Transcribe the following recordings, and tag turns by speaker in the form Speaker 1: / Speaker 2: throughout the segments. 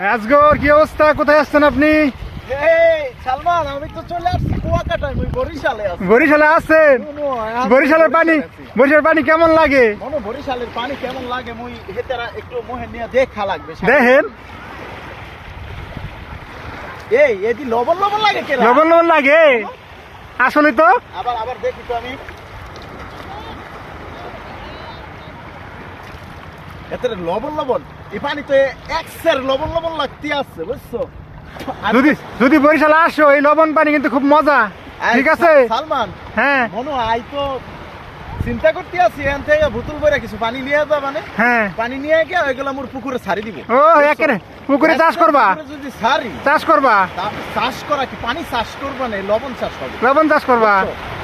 Speaker 1: আজগর কি অবস্থা? কোথায় আসছেন আপনি?
Speaker 2: সালমান, আমি তো চলে আসছি কুয়াকাটায়, বরিশালে আছি।
Speaker 1: বরিশালে আছেন? বরিশালের পানি কেমন লাগে?
Speaker 2: বরিশালের পানি কেমন লাগে মুই হেতেরা একটু মোহে নিয়ে দেখা লাগবে।
Speaker 1: দেখেন,
Speaker 2: এদি লবণ লবণ লাগে কেরা?
Speaker 1: লবণ লবণ লাগে আসলে তো।
Speaker 2: আবার দেখি তো আমি এতে লবণ লবণ এই পানি তো এক্সের লবণ লবণ লাগতে আছে, বুঝছো?
Speaker 1: যদি বরিশালে আসো, এই লবণ পানি কিন্তু খুব মজা। ঠিক আছে
Speaker 2: সালমান,
Speaker 1: হ্যাঁ
Speaker 2: মনো আই তো চিন্তা করতে আছি এখান থেকে বোতল ভরে কিছু পানি নিয়ে যাবা, মানে
Speaker 1: হ্যাঁ
Speaker 2: পানি নিয়ে গিয়ে ওইগুলো মোর পুকুরে ছাড়ি দিব।
Speaker 1: ও একেবারে পুকুরে চাষ করবা?
Speaker 2: যদি ছাড়ি
Speaker 1: চাষ করবা?
Speaker 2: চাষ করা কি, পানি চাষ করবা না, লবণ চাষ হবে।
Speaker 1: লবণ চাষ করবা?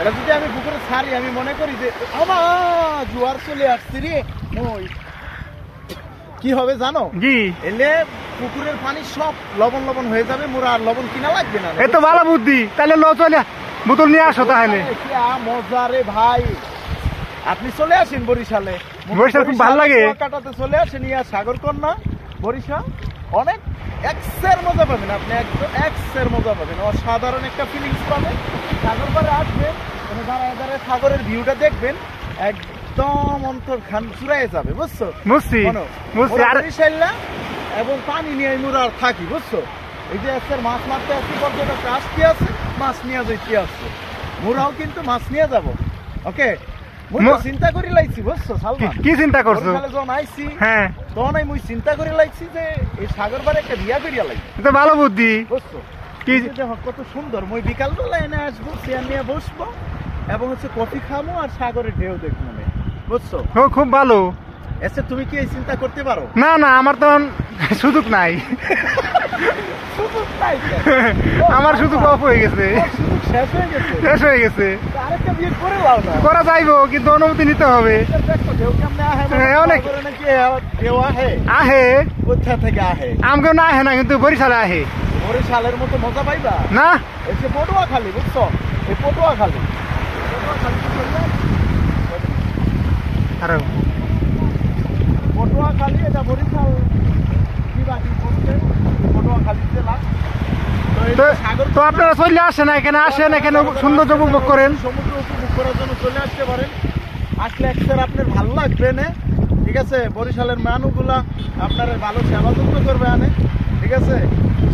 Speaker 2: এটা যদি আমি পুকুরে ছাড়ি, আমি মনে করি যে আমার জোয়ার চলে আসছে রে, ওই কি হবে জানো?
Speaker 1: জি,
Speaker 2: এলে পুকুরের পানি সব লবণ লবণ হয়ে যাবে, মোরা আর লবণ কিনা লাগবে না।
Speaker 1: এই তো ভালো বুদ্ধি। তাহলে চলে বোতল নিয়ে আসো তাহলে।
Speaker 2: মজা রে ভাই, আপনি চলে আসেন বরিশালে।
Speaker 1: বরিশাল খুব ভালো লাগে।
Speaker 2: কাটাতে চলে আসেন, ইয়া সাগরকন্যা বরিশাল অনেক এক্সের মজা পাবেন আপনি, একদম এক্সের মজা পাবেন, অসাধারণ একটা ফিলিংস পাবেন। সাগর পাড়ে আসবেন, দাঁড়ায় দাঁড়ায় সাগরের ভিউটা দেখবেন, একদম অন্তর খান চুরাই যাবে, বুঝছো? বরিশাল্লা এবং পানি নিয়ে মোরা আর থাকি, বুঝছো? এই যে আজকের মাছ মারতে আসছি, পর্যটক আসতে আছে, মাছ নিয়ে যাইতে আসছে, মোরাও কিন্তু মাছ নিয়ে যাব। ওকে, চিন্তা করে লাইছি, বুঝছো সালমান?
Speaker 1: কি চিন্তা করছো?
Speaker 2: যখন আইছি,
Speaker 1: হ্যাঁ,
Speaker 2: তখন মুই চিন্তা করে লাইছি যে এই সাগর পাড়ে একটা বিয়া করিয়া লাগবে।
Speaker 1: এটা ভালো বুদ্ধি,
Speaker 2: বুঝছো? কি দেখো কত সুন্দর। মুই বিকাল বেলা এনে আসবো, চেয়ার নিয়ে বসবো এবং হচ্ছে কফি খামো আর সাগরের ঢেউ দেখবো, বুঝছো?
Speaker 1: খুব ভালো।
Speaker 2: এসে তুমি কি এই চিন্তা করতে পারো?
Speaker 1: না না, আমার তো সুযোগ নাই। আমার সুযোগ অফ হয়ে গেছে, শেষ হয়ে গেছে।
Speaker 2: আরেকটা বিয়ে করে লাও না?
Speaker 1: করা যাইবো, কিন্তু অনুমতি নিতে হবে। অনেক আহে,
Speaker 2: কোথা থেকে আহে?
Speaker 1: আমকেও না আহে না, কিন্তু বরিশালে আহে।
Speaker 2: বরিশালের মতো মজা পাইবা
Speaker 1: না?
Speaker 2: এই যে পটুয়াখালী, বুঝছো? এই পটুয়াখালী পটুয়াখালী, এটা বরিশাল বিভাগীয় পড়ছে, পটুয়াখালী জেলা।
Speaker 1: তো আপনারা চলে আসেন এখানে, আসেন এখানে সৌন্দর্য উপভোগ করেন।
Speaker 2: সমুদ্র উপভোগ করার জন্য চলে আসতে পারেন। আসলে একসাথে আপনার ভালো লাগবে না, ঠিক আছে? বরিশালের মানুষগুলা আপনার ভালো সেবা যত্ন করবে আনে, ঠিক আছে?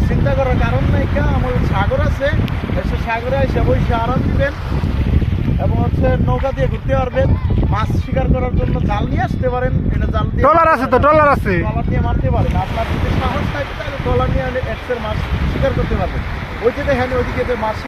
Speaker 2: চিন্তা করার কারণ নাই, আমার সাগর আছে, এসে সাগরে এসে বসে আরাম দিবেন এবং হচ্ছে নৌকা দিয়ে ঘুরতে পারবেন। মাছ শিকার করার জন্য জাল নিয়ে আসতে পারেন, এটা জাল দিয়ে
Speaker 1: ট্রলার আছে, তো ট্রলার আছে,
Speaker 2: ট্রলার দিয়ে মারতে পারেন। আপনার যদি সাহস থাকে তাহলে ট্রলার নিয়ে এক্সের মাছ শিকার করতে পারবেন। ওই যে দেখেন ওইদিকে মাছ